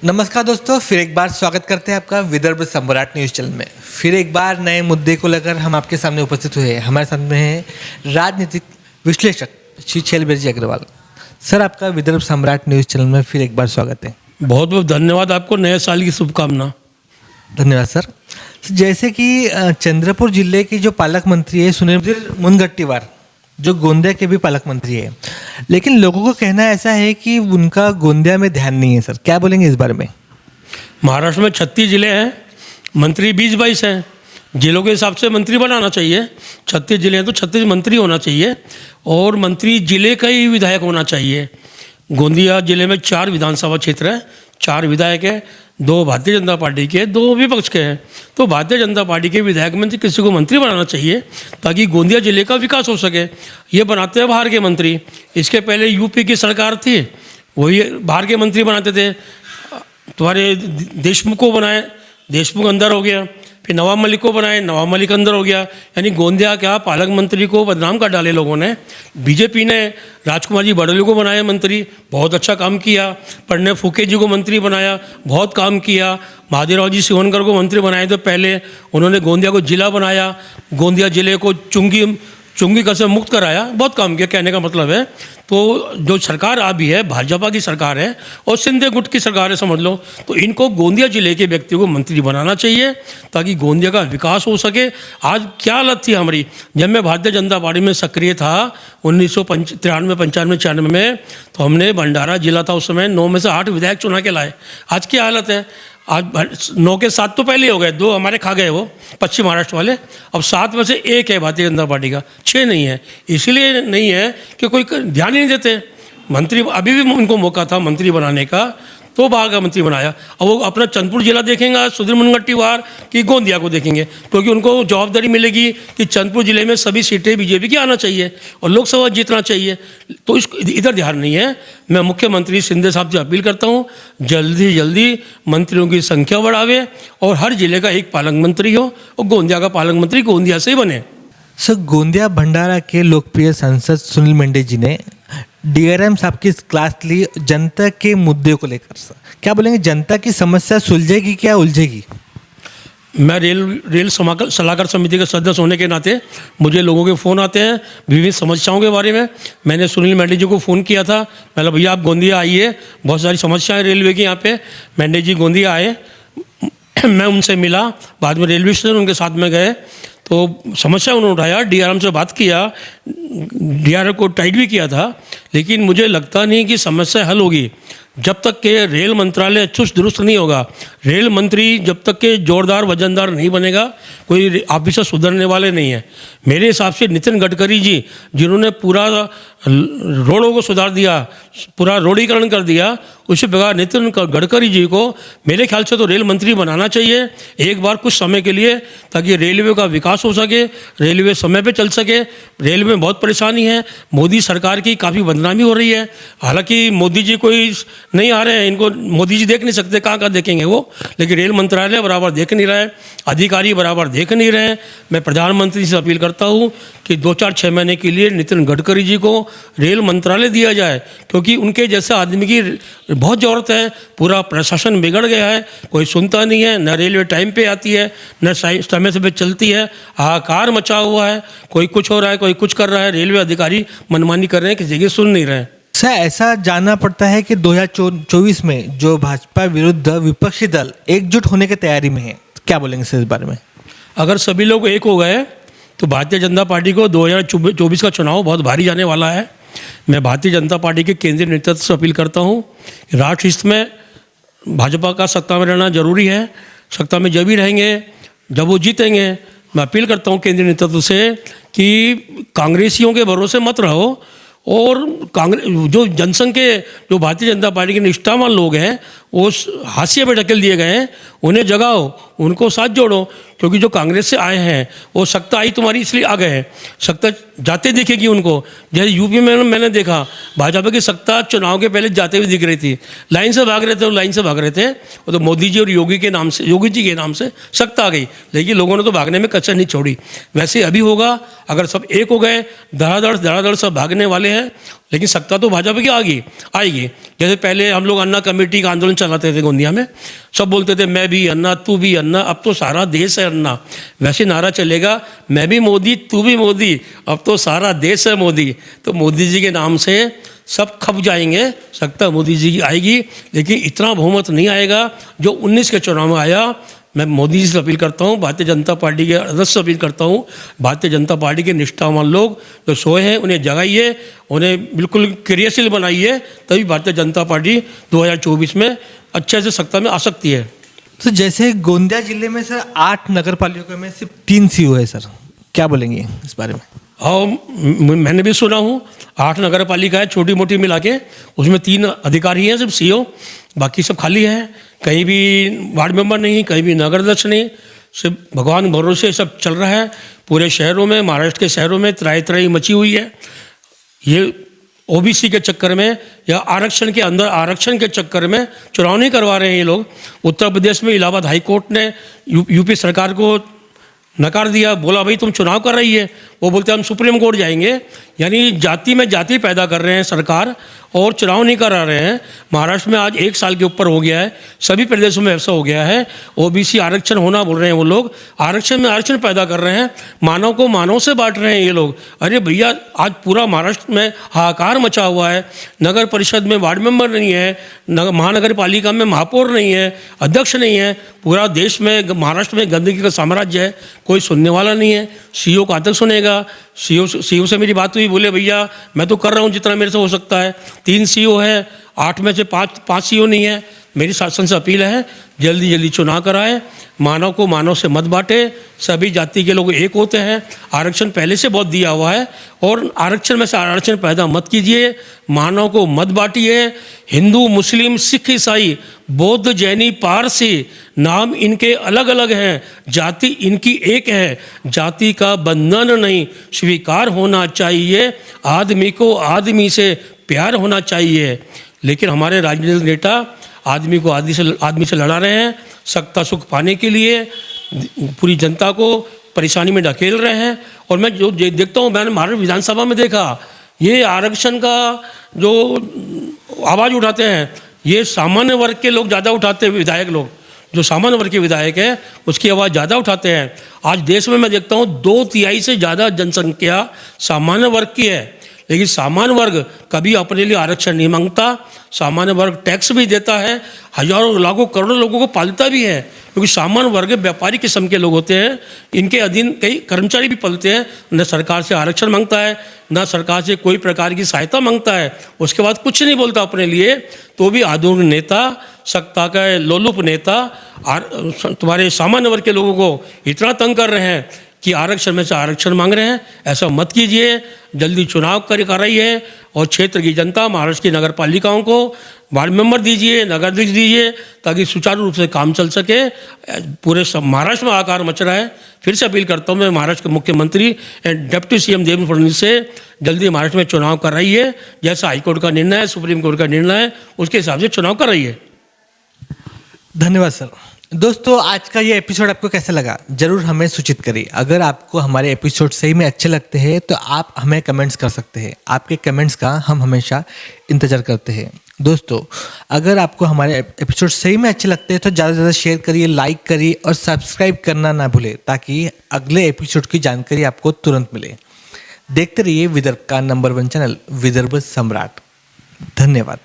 नमस्कार दोस्तों, फिर एक बार स्वागत करते हैं आपका विदर्भ सम्राट न्यूज़ चैनल में। फिर एक बार नए मुद्दे को लेकर हम आपके सामने उपस्थित हुए हैं। हमारे साथ में है राजनीतिक विश्लेषक श्री शैलेश जी अग्रवाल। सर, आपका विदर्भ सम्राट न्यूज़ चैनल में फिर एक बार स्वागत है। बहुत बहुत धन्यवाद आपको, नए साल की शुभकामना। धन्यवाद सर। जैसे कि चंद्रपुर जिले की जो पालक मंत्री है सुनील मुनगंटीवार, जो गोंदिया के भी पालक मंत्री है, लेकिन लोगों को कहना ऐसा है कि उनका गोंदिया में ध्यान नहीं है। सर, क्या बोलेंगे इस बारे में? महाराष्ट्र में 36 जिले हैं, मंत्री 20-22 हैं। जिलों के हिसाब से मंत्री बनाना चाहिए। 36 जिले हैं तो 36 मंत्री होना चाहिए और मंत्री जिले का ही विधायक होना चाहिए। गोंदिया जिले में 4 विधानसभा क्षेत्र हैं, 4 विधायक हैं, 2 भारतीय जनता पार्टी के, 2 विपक्ष के हैं। तो भारतीय जनता पार्टी के विधायक में से किसी को मंत्री बनाना चाहिए ताकि गोंदिया जिले का विकास हो सके। ये बनाते हैं बाहर के मंत्री। इसके पहले यूपी की सरकार थी, वही बाहर के मंत्री बनाते थे। तुम्हारे देशमुख को बनाए, देशमुख अंदर हो गया। फिर नवाब मलिक को बनाए, नवाब मलिक अंदर हो गया। यानी गोंदिया क्या पालक मंत्री को बदनाम कर डाले लोगों ने। बीजेपी ने राजकुमार जी बड़ौली को बनाया मंत्री, बहुत अच्छा काम किया। प्रणब फूके जी को मंत्री बनाया, बहुत काम किया। महादेवराव जी सिहोनकर को मंत्री बनाए तो पहले उन्होंने गोंदिया को जिला बनाया, गोंदिया जिले को चुंगी का से मुक्त कराया, बहुत काम किया। कहने का मतलब है तो जो सरकार अभी है भाजपा की सरकार है और सिंधे गुट की सरकार है समझ लो, तो इनको गोंदिया जिले के व्यक्ति को मंत्री बनाना चाहिए ताकि गोंदिया का विकास हो सके। आज क्या हालत थी हमारी, जब मैं भारतीय जनता पार्टी में सक्रिय था 1993, 95, 96 में, तो हमने भंडारा जिला था उस समय, 9 में से 8 विधायक चुना के लाए। आज क्या हालत है, आज 9 के 7 तो पहले हो गए, 2 हमारे खा गए वो पश्चिम महाराष्ट्र वाले। अब 7 में से 1 है भारतीय जनता पार्टी का, 6 नहीं है। इसलिए नहीं है कि कोई ध्यान ही नहीं देते मंत्री। अभी भी उनको मौका था मंत्री बनाने का तो बाहर का मंत्री बनाया। अब वो अपना चंद्रपुर जिला देखेंगे सुनील मुनगंटीवार की गोंदिया को देखेंगे, क्योंकि उनको जवाबदारी मिलेगी कि चंद्रपुर जिले में सभी सीटें बीजेपी की आना चाहिए और लोकसभा जीतना चाहिए। तो इस इधर ध्यान नहीं है। मैं मुख्यमंत्री शिंदे साहब से अपील करता हूँ जल्दी से जल्दी मंत्रियों की संख्या बढ़ावे और हर जिले का एक पालक मंत्री हो और गोंदिया का पालक मंत्री गोंदिया से ही बने। सर, गोंदिया भंडारा के लोकप्रिय सांसद सुनील मेंढे जी ने डीआरएम साहब की क्लास ली जनता के मुद्दे को लेकर। सर, क्या बोलेंगे, जनता की समस्या सुलझेगी क्या उलझेगी? मैं रेल सलाहकार समिति के सदस्य होने के नाते मुझे लोगों के फ़ोन आते हैं विभिन्न समस्याओं के बारे में। मैंने सुनील मेंढे जी को फ़ोन किया था, मतलब भैया आप गोंदिया आइए, बहुत सारी समस्याएं रेलवे की यहाँ पे। मेंढे जी गोंदिया आए, मैं उनसे मिला, बाद में रेलवे स्टेशन उनके साथ में गए तो समस्या उन्होंने उठाया, डीआरएम से बात किया, डीआरएम को टाइट भी किया था। लेकिन मुझे लगता नहीं कि समस्या हल होगी जब तक के रेल मंत्रालय चुस्त दुरुस्त नहीं होगा। रेल मंत्री जब तक के जोरदार वजनदार नहीं बनेगा, कोई ऑफिसर सुधरने वाले नहीं है। मेरे हिसाब से नितिन गडकरी जी, जिन्होंने पूरा रोडों को सुधार दिया, पूरा रोडीकरण कर दिया, उसी प्रकार नितिन गडकरी जी को मेरे ख्याल से तो रेल मंत्री बनाना चाहिए एक बार कुछ समय के लिए, ताकि रेलवे का विकास हो सके, रेलवे समय पे चल सके। रेलवे में बहुत परेशानी है, मोदी सरकार की काफ़ी बदनामी हो रही है। हालांकि मोदी जी कोई नहीं आ रहे हैं, इनको मोदी जी देख नहीं सकते, कहाँ देखेंगे वो, लेकिन रेल मंत्रालय बराबर देख नहीं रहा है, अधिकारी बराबर देख नहीं रहे हैं। मैं प्रधानमंत्री से अपील करता हूँ कि 2-4-6 महीने के लिए नितिन गडकरी जी को रेल मंत्रालय दिया जाए, क्योंकि उनके जैसे आदमी की बहुत ज़रूरत है। पूरा प्रशासन बिगड़ गया है, कोई सुनता नहीं है, न रेलवे टाइम पे आती है, न समय से चलती है। हाहाकार मचा हुआ है, कोई कुछ हो रहा है, कोई कुछ कर रहा है, रेलवे अधिकारी मनमानी कर रहे हैं, किसी की सुन नहीं रहे हैं। सर, ऐसा जानना पड़ता है कि 2024 में जो भाजपा विरुद्ध विपक्षी दल एकजुट होने की तैयारी में है। क्या बोलेंगे सर इस बारे में? अगर सभी लोग एक हो गए तो भारतीय जनता पार्टी को 2024 का चुनाव बहुत भारी जाने वाला है। मैं भारतीय जनता पार्टी के केंद्रीय नेतृत्व से अपील करता हूँ, राष्ट्र हित में भाजपा का सत्ता में रहना जरूरी है। सत्ता में जब भी रहेंगे जब वो जीतेंगे। मैं अपील करता हूँ केंद्रीय नेतृत्व से कि कांग्रेसियों के भरोसे मत रहो और कांग्रेस जो जनसंघ के जो भारतीय जनता पार्टी के निष्ठावान लोग हैं वो हाशिए पे ढकेल दिए गए हैं, उन्हें जगाओ, उनको साथ जोड़ो। क्योंकि जो कांग्रेस से आए हैं वो सत्ता आई तुम्हारी इसलिए आ गए हैं, सत्ता जाते दिखेगी उनको। जैसे यूपी में मैंने देखा भाजपा की सत्ता चुनाव के पहले जाते हुए दिख रही थी, लाइन से भाग रहे थे, लाइन से भाग रहे थे। वो तो मोदी जी और योगी के नाम से, योगी जी के नाम से सत्ता आ गई, लेकिन लोगों ने तो भागने में कसर नहीं छोड़ी। वैसे अभी होगा, अगर सब एक हो गए, धड़ाधड़ सब भागने वाले हैं लेकिन सत्ता तो भाजपा की आएगी। जैसे पहले हम लोग अन्ना कमेटी का आंदोलन चलाते थे गोंदिया में, सब बोलते थे मैं भी अन्ना तू भी अन्ना, अब तो सारा देश है अन्ना। वैसे नारा चलेगा मैं भी मोदी तू भी मोदी, अब तो सारा देश है मोदी। तो मोदी जी के नाम से सब खप जाएंगे, सत्ता मोदी जी की आएगी, लेकिन इतना बहुमत नहीं आएगा जो 19 के चुनाव में आया। मैं मोदी जी से अपील करता हूँ, भारतीय जनता पार्टी के अध्यक्ष से अपील करता हूँ, भारतीय जनता पार्टी के निष्ठावान लोग जो सोए हैं उन्हें जगाइए, उन्हें बिल्कुल क्रियाशील बनाइए, तभी भारतीय जनता पार्टी 2024 में अच्छे से सत्ता में आ सकती है। तो जैसे गोंदिया जिले में सर 8 नगर पालिकाओं में सिर्फ 3 सीओ है सर, क्या बोलेंगे इस बारे में? और मैंने भी सुना हूँ 8 नगर पालिका है छोटी मोटी मिला के, उसमें 3 अधिकारी हैं सिर्फ सीओ, बाकी सब खाली है। कहीं भी वार्ड मेंबर नहीं, कहीं भी नगर अध्यक्ष नहीं, सिर्फ भगवान भरोसे सब चल रहा है। पूरे शहरों में, महाराष्ट्र के शहरों में त्राही मची हुई है। ये ओबीसी के चक्कर में या आरक्षण के अंदर आरक्षण के चक्कर में चुनाव नहीं करवा रहे हैं ये लोग। उत्तर प्रदेश में इलाहाबाद हाई कोर्ट ने यूपी सरकार को नकार दिया, बोला भाई तुम चुनाव कर रही है, वो बोलते हम सुप्रीम कोर्ट जाएंगे। यानी जाति में जाति पैदा कर रहे हैं सरकार और चुनाव नहीं करा रहे हैं। महाराष्ट्र में आज 1 साल के ऊपर हो गया है, सभी प्रदेशों में ऐसा हो गया है। ओबीसी आरक्षण होना बोल रहे हैं वो लोग, आरक्षण में आरक्षण पैदा कर रहे हैं, मानव को मानव से बांट रहे हैं ये लोग। अरे भैया आज पूरा महाराष्ट्र में हाहाकार मचा हुआ है, नगर परिषद में वार्ड मेंबर नहीं है, महानगर पालिका में महापौर नहीं है, अध्यक्ष नहीं है, पूरा देश में महाराष्ट्र में गंदगी का साम्राज्य है, कोई सुनने वाला नहीं है। सीओ कहाँ तक सुनेगा? सीओ से मेरी बात हुई, बोले भैया मैं तो कर रहा हूँ जितना मेरे से हो सकता है। 3 सीओ है, 8 में से 5 सीओ नहीं है। मेरी शासन से अपील है जल्दी चुनाव कराएं, मानव को मानव से मत बांटे, सभी जाति के लोग एक होते हैं। आरक्षण पहले से बहुत दिया हुआ है और आरक्षण में से आरक्षण पैदा मत कीजिए, मानव को मत बांटिए। हिंदू मुस्लिम सिख ईसाई बौद्ध जैनी पारसी नाम इनके अलग अलग हैं, जाति इनकी एक है। जाति का बंधन नहीं स्वीकार होना चाहिए, आदमी को आदमी से प्यार होना चाहिए। लेकिन हमारे राजनीतिक नेता आदमी को आदमी से लड़ा रहे हैं, सत्ता सुख पाने के लिए पूरी जनता को परेशानी में ढकेल रहे हैं। और मैं जो देखता हूँ, मैंने महाराष्ट्र विधानसभा में देखा, ये आरक्षण का जो आवाज़ उठाते हैं ये सामान्य वर्ग के लोग ज़्यादा उठाते हैं। विधायक लोग जो सामान्य वर्ग के विधायक हैं उसकी आवाज़ ज़्यादा उठाते हैं। आज देश में मैं देखता हूँ 2/3 से ज़्यादा जनसंख्या सामान्य वर्ग की है, लेकिन सामान्य वर्ग कभी अपने लिए आरक्षण नहीं मांगता। सामान्य वर्ग टैक्स भी देता है, हजारों लाखों करोड़ों लोगों को पालता भी है, क्योंकि सामान्य वर्ग व्यापारी किस्म के लोग होते हैं। इनके अधीन कई कर्मचारी भी पलते हैं। न सरकार से आरक्षण मांगता है, न सरकार से कोई प्रकार की सहायता मांगता है, उसके बाद कुछ नहीं बोलता अपने लिए। तो भी आधुनिक नेता, सत्ता का लोलुप नेता तुम्हारे सामान्य वर्ग के लोगों को इतना तंग कर रहे हैं कि आरक्षण में से आरक्षण मांग रहे हैं। ऐसा मत कीजिए, जल्दी चुनाव कराइए और क्षेत्र की जनता, महाराष्ट्र की नगर पालिकाओं को वार्ड मेंबर दीजिए, नगर अध्यक्ष दीजिए, ताकि सुचारू रूप से काम चल सके। पूरे महाराष्ट्र में आकार मच रहा है। फिर से अपील करता हूँ मैं महाराष्ट्र के मुख्यमंत्री and deputy CM Devendra Fadnavis से, जल्दी महाराष्ट्र में चुनाव कराइए। जैसा हाईकोर्ट का निर्णय है, सुप्रीम कोर्ट का निर्णय है, उसके हिसाब से चुनाव कराइए। धन्यवाद सर। दोस्तों आज का ये एपिसोड आपको कैसा लगा जरूर हमें सूचित करिए। अगर आपको हमारे एपिसोड सही में अच्छे लगते हैं तो आप हमें कमेंट्स कर सकते हैं। आपके कमेंट्स का हम हमेशा इंतज़ार करते हैं। दोस्तों अगर आपको हमारे एपिसोड सही में अच्छे लगते हैं तो ज़्यादा से ज़्यादा शेयर करिए, लाइक करिए और सब्सक्राइब करना ना भूलें, ताकि अगले एपिसोड की जानकारी आपको तुरंत मिले। देखते रहिए विदर्भ का नंबर 1 चैनल विदर्भ सम्राट। धन्यवाद।